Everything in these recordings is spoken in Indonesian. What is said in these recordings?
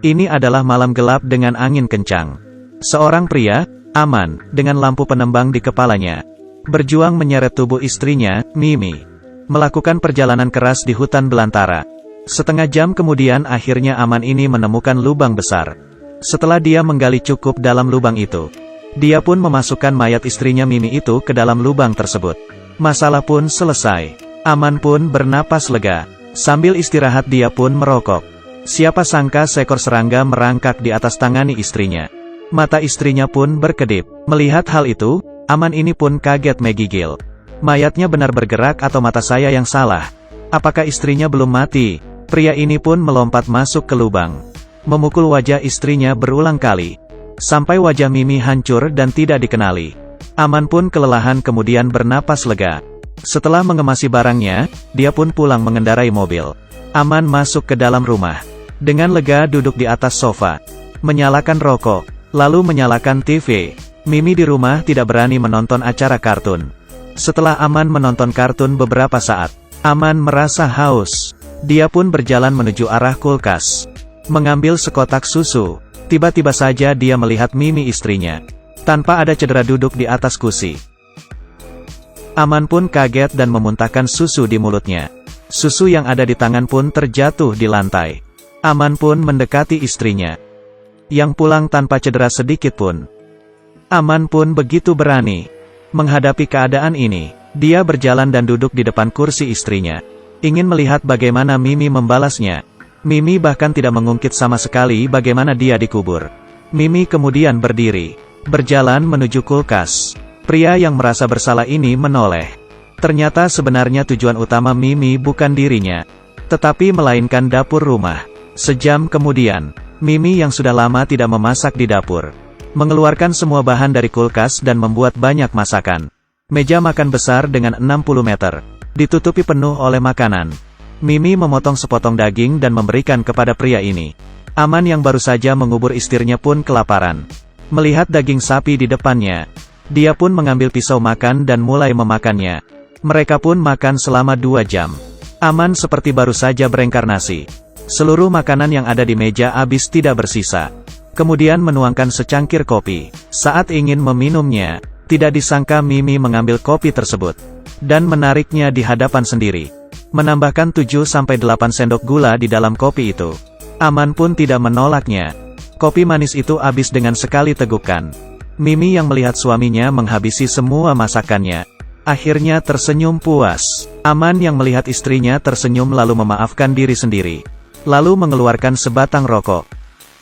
Ini adalah malam gelap dengan angin kencang. Seorang pria, Aman, dengan lampu penembang di kepalanya, berjuang menyeret tubuh istrinya, Mimi, melakukan perjalanan keras di hutan belantara. Setengah jam kemudian akhirnya Aman ini menemukan lubang besar. Setelah dia menggali cukup dalam lubang itu, dia pun memasukkan mayat istrinya Mimi itu ke dalam lubang tersebut. Masalah pun selesai. Aman pun bernapas lega. Sambil istirahat dia pun merokok. Siapa sangka seekor serangga merangkak di atas tangani istrinya. Mata istrinya pun berkedip. Melihat hal itu, Aman ini pun kaget menggigil. Mayatnya benar bergerak atau mata saya yang salah? Apakah istrinya belum mati? Pria ini pun melompat masuk ke lubang, memukul wajah istrinya berulang kali, sampai wajah Mimi hancur dan tidak dikenali. Aman pun kelelahan kemudian bernapas lega. Setelah mengemasi barangnya, dia pun pulang mengendarai mobil. Aman masuk ke dalam rumah. Dengan lega duduk di atas sofa, menyalakan rokok, lalu menyalakan TV. Mimi di rumah tidak berani menonton acara kartun. Setelah Aman menonton kartun beberapa saat, Aman merasa haus. Dia pun berjalan menuju arah kulkas, mengambil sekotak susu. Tiba-tiba saja dia melihat Mimi istrinya, tanpa ada cedera duduk di atas kursi. Aman pun kaget dan memuntahkan susu di mulutnya. Susu yang ada di tangan pun terjatuh di lantai. Aman pun mendekati istrinya, yang pulang tanpa cedera sedikit pun. Aman pun begitu berani menghadapi keadaan ini. Dia berjalan dan duduk di depan kursi istrinya, ingin melihat bagaimana Mimi membalasnya. Mimi bahkan tidak mengungkit sama sekali bagaimana dia dikubur. Mimi kemudian berdiri, berjalan menuju kulkas. Pria yang merasa bersalah ini menoleh. Ternyata sebenarnya tujuan utama Mimi bukan dirinya, tetapi melainkan dapur rumah. Sejam kemudian, Mimi yang sudah lama tidak memasak di dapur, mengeluarkan semua bahan dari kulkas dan membuat banyak masakan. Meja makan besar dengan 60 meter, ditutupi penuh oleh makanan. Mimi memotong sepotong daging dan memberikan kepada pria ini. Aman yang baru saja mengubur istrinya pun kelaparan. Melihat daging sapi di depannya, dia pun mengambil pisau makan dan mulai memakannya. Mereka pun makan selama 2 jam. Aman seperti baru saja bereinkarnasi. Seluruh makanan yang ada di meja habis tidak bersisa. Kemudian menuangkan secangkir kopi. Saat ingin meminumnya, tidak disangka Mimi mengambil kopi tersebut dan menariknya di hadapan sendiri, menambahkan 7-8 sendok gula di dalam kopi itu. Aman pun tidak menolaknya. Kopi manis itu habis dengan sekali tegukan. Mimi yang melihat suaminya menghabisi semua masakannya, akhirnya tersenyum puas. Aman yang melihat istrinya tersenyum lalu memaafkan diri sendiri, lalu mengeluarkan sebatang rokok,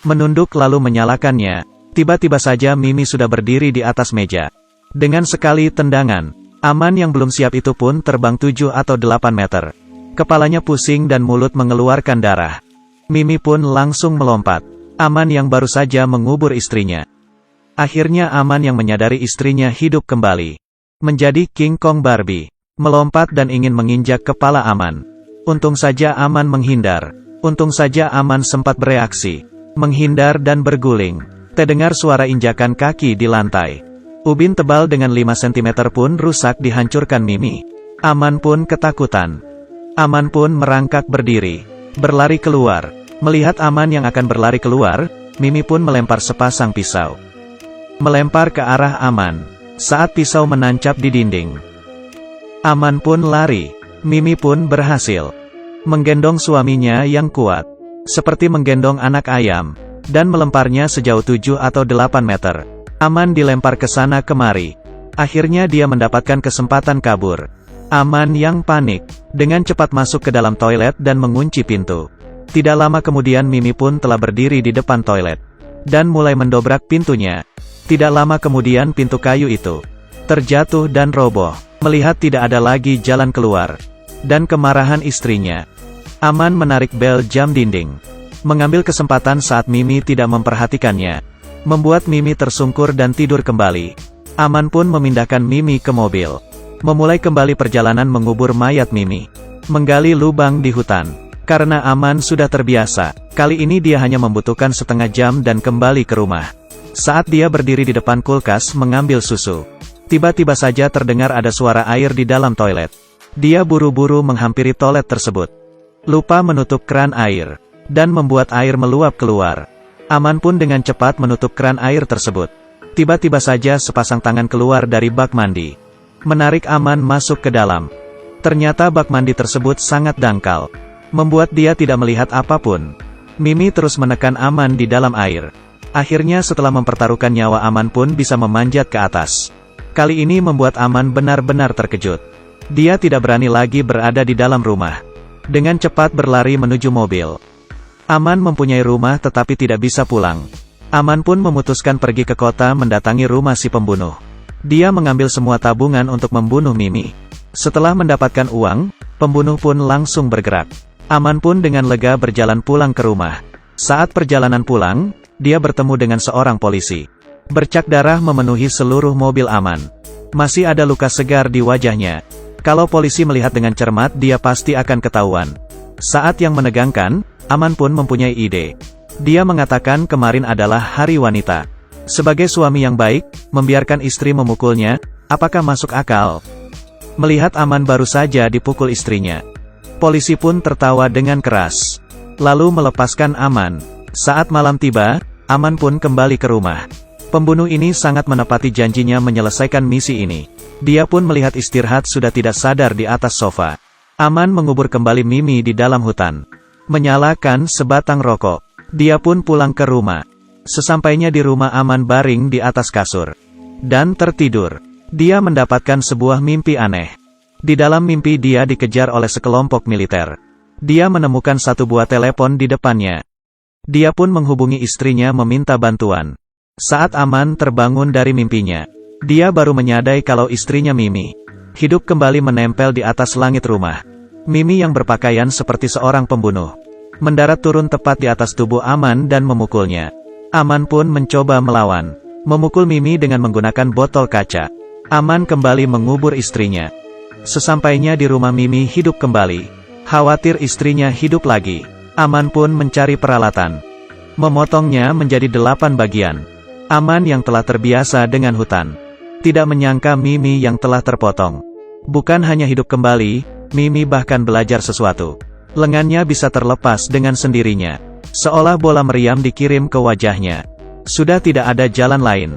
menunduk lalu menyalakannya. Tiba-tiba saja Mimi sudah berdiri di atas meja. Dengan sekali tendangan, Aman yang belum siap itu pun terbang 7 atau 8 meter. Kepalanya pusing dan mulut mengeluarkan darah. Mimi pun langsung melompat. Aman yang baru saja mengubur istrinya. Akhirnya Aman yang menyadari istrinya hidup kembali, menjadi King Kong Barbie, melompat dan ingin menginjak kepala Aman. Untung saja Aman menghindar. Untung saja Aman sempat bereaksi, menghindar dan berguling. Terdengar suara injakan kaki di lantai. Ubin tebal dengan 5 cm pun rusak dihancurkan Mimi. Aman pun ketakutan. Aman pun merangkak berdiri, berlari keluar. Melihat Aman yang akan berlari keluar, Mimi pun melempar sepasang pisau, melempar ke arah Aman. Saat pisau menancap di dinding, Aman pun lari. Mimi pun berhasil menggendong suaminya yang kuat, seperti menggendong anak ayam, dan melemparnya sejauh 7 atau 8 meter. Aman dilempar ke sana kemari. Akhirnya dia mendapatkan kesempatan kabur. Aman yang panik, dengan cepat masuk ke dalam toilet dan mengunci pintu. Tidak lama kemudian Mimi pun telah berdiri di depan toilet, dan mulai mendobrak pintunya. Tidak lama kemudian pintu kayu itu terjatuh dan roboh. Melihat tidak ada lagi jalan keluar, dan kemarahan istrinya, Aman menarik bel jam dinding, mengambil kesempatan saat Mimi tidak memperhatikannya, membuat Mimi tersungkur dan tidur kembali. Aman pun memindahkan Mimi ke mobil, memulai kembali perjalanan mengubur mayat Mimi, menggali lubang di hutan. Karena Aman sudah terbiasa, kali ini dia hanya membutuhkan setengah jam dan kembali ke rumah. Saat dia berdiri di depan kulkas mengambil susu, tiba-tiba saja terdengar ada suara air di dalam toilet. Dia buru-buru menghampiri toilet tersebut, lupa menutup keran air. dan membuat air meluap keluar. Aman pun dengan cepat menutup keran air tersebut. Tiba-tiba saja sepasang tangan keluar dari bak mandi, menarik Aman masuk ke dalam. Ternyata bak mandi tersebut sangat dangkal, membuat dia tidak melihat apapun. Mimi terus menekan Aman di dalam air. Akhirnya setelah mempertaruhkan nyawa Aman pun bisa memanjat ke atas. Kali ini membuat Aman benar-benar terkejut. Dia tidak berani lagi berada di dalam rumah. Dengan cepat berlari menuju mobil. Aman mempunyai rumah tetapi tidak bisa pulang. Aman pun memutuskan pergi ke kota mendatangi rumah si pembunuh. Dia mengambil semua tabungan untuk membunuh Mimi. Setelah mendapatkan uang, pembunuh pun langsung bergerak. Aman pun dengan lega berjalan pulang ke rumah. Saat perjalanan pulang, dia bertemu dengan seorang polisi. Bercak darah memenuhi seluruh mobil Aman. Masih ada luka segar di wajahnya. Kalau polisi melihat dengan cermat dia pasti akan ketahuan. Saat yang menegangkan, Aman pun mempunyai ide. Dia mengatakan kemarin adalah hari wanita. Sebagai suami yang baik, membiarkan istri memukulnya, apakah masuk akal? Melihat Aman baru saja dipukul istrinya. Polisi pun tertawa dengan keras. Lalu melepaskan Aman. Saat malam tiba, Aman pun kembali ke rumah. Pembunuh ini sangat menepati janjinya menyelesaikan misi ini. Dia pun melihat istirahat sudah tidak sadar di atas sofa. Aman mengubur kembali Mimi di dalam hutan. Menyalakan sebatang rokok. Dia pun pulang ke rumah. Sesampainya di rumah Aman baring di atas kasur. Dan tertidur. Dia mendapatkan sebuah mimpi aneh. Di dalam mimpi dia dikejar oleh sekelompok militer. Dia menemukan satu buah telepon di depannya. Dia pun menghubungi istrinya meminta bantuan. Saat Aman terbangun dari mimpinya, dia baru menyadari kalau istrinya Mimi hidup kembali menempel di atas langit rumah. Mimi yang berpakaian seperti seorang pembunuh mendarat turun tepat di atas tubuh Aman dan memukulnya. Aman pun mencoba melawan, memukul Mimi dengan menggunakan botol kaca. Aman kembali mengubur istrinya. Sesampainya di rumah Mimi hidup kembali. Khawatir istrinya hidup lagi, Aman pun mencari peralatan, memotongnya menjadi 8 bagian. Aman yang telah terbiasa dengan hutan, tidak menyangka Mimi yang telah terpotong. Bukan hanya hidup kembali, Mimi bahkan belajar sesuatu. Lengannya bisa terlepas dengan sendirinya. Seolah bola meriam dikirim ke wajahnya. Sudah tidak ada jalan lain.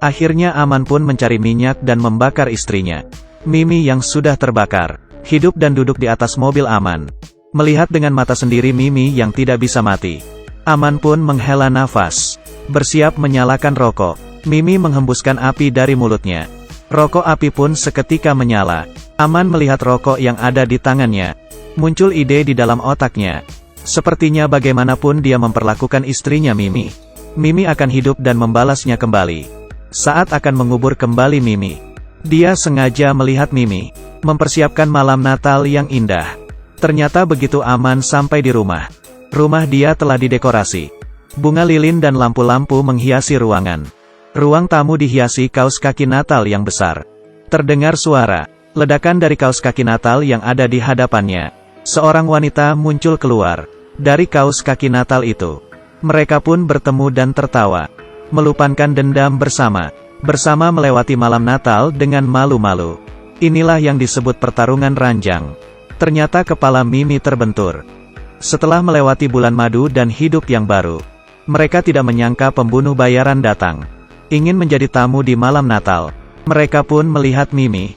Akhirnya Aman pun mencari minyak dan membakar istrinya. Mimi yang sudah terbakar, hidup dan duduk di atas mobil Aman. Melihat dengan mata sendiri Mimi yang tidak bisa mati. Aman pun menghela nafas, bersiap menyalakan rokok. Mimi menghembuskan api dari mulutnya. Rokok api pun seketika menyala. Aman melihat rokok yang ada di tangannya. Muncul ide di dalam otaknya. Sepertinya bagaimanapun dia memperlakukan istrinya Mimi. Mimi akan hidup dan membalasnya kembali. Saat akan mengubur kembali Mimi, dia sengaja melihat Mimi mempersiapkan malam Natal yang indah. Ternyata begitu Aman sampai di rumah dia telah didekorasi. Bunga lilin dan lampu-lampu menghiasi ruangan. Ruang tamu dihiasi kaos kaki Natal yang besar. Terdengar suara ledakan dari kaos kaki Natal yang ada di hadapannya. Seorang wanita muncul keluar dari kaos kaki Natal itu. Mereka pun bertemu dan tertawa, melupakan dendam bersama melewati malam Natal dengan malu-malu. Inilah yang disebut pertarungan ranjang. Ternyata kepala Mimi terbentur. Setelah melewati bulan madu dan hidup yang baru, mereka tidak menyangka pembunuh bayaran datang, ingin menjadi tamu di malam Natal. Mereka pun melihat Mimi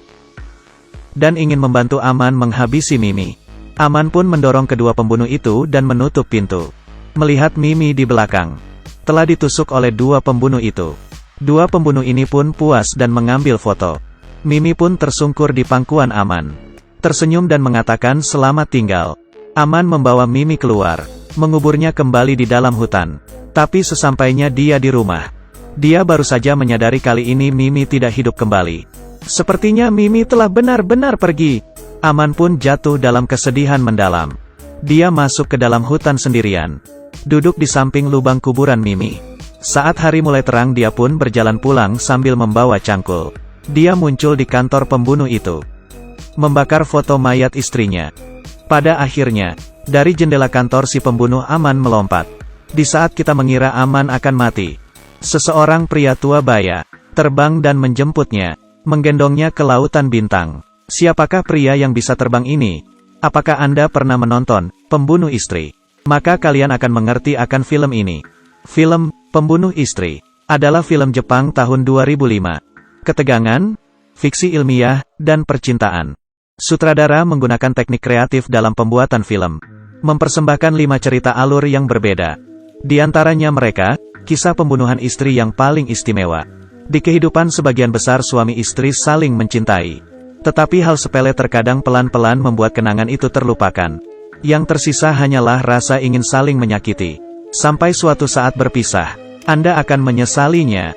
dan ingin membantu Aman menghabisi Mimi. Aman pun mendorong kedua pembunuh itu dan menutup pintu. Melihat Mimi di belakang telah ditusuk oleh dua pembunuh itu. Dua pembunuh ini pun puas dan mengambil foto. Mimi pun tersungkur di pangkuan Aman, tersenyum dan mengatakan selamat tinggal. Aman membawa Mimi keluar, menguburnya kembali di dalam hutan. Tapi sesampainya dia di rumah, dia baru saja menyadari kali ini Mimi tidak hidup kembali. Sepertinya Mimi telah benar-benar pergi. Aman pun jatuh dalam kesedihan mendalam. Dia masuk ke dalam hutan sendirian, duduk di samping lubang kuburan Mimi. Saat hari mulai terang dia pun berjalan pulang sambil membawa cangkul. Dia muncul di kantor pembunuh itu, membakar foto mayat istrinya. Pada akhirnya, dari jendela kantor si pembunuh Aman melompat. Di saat kita mengira Aman akan mati, seseorang pria tua baya terbang dan menjemputnya, menggendongnya ke lautan bintang. Siapakah pria yang bisa terbang ini? Apakah Anda pernah menonton Pembunuh Istri? maka kalian akan mengerti akan film ini. Film Pembunuh Istri adalah film Jepang tahun 2005. Ketegangan, fiksi ilmiah, dan percintaan. Sutradara menggunakan teknik kreatif dalam pembuatan film, mempersembahkan 5 cerita alur yang berbeda. Di antaranya mereka, kisah pembunuhan istri yang paling istimewa. Di kehidupan sebagian besar suami istri saling mencintai. Tetapi hal sepele terkadang pelan-pelan membuat kenangan itu terlupakan. Yang tersisa hanyalah rasa ingin saling menyakiti. Sampai suatu saat berpisah, Anda akan menyesalinya.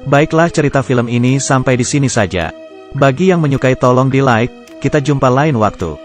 Baiklah, cerita film ini sampai di sini saja. Bagi yang menyukai tolong di like, kita jumpa lain waktu.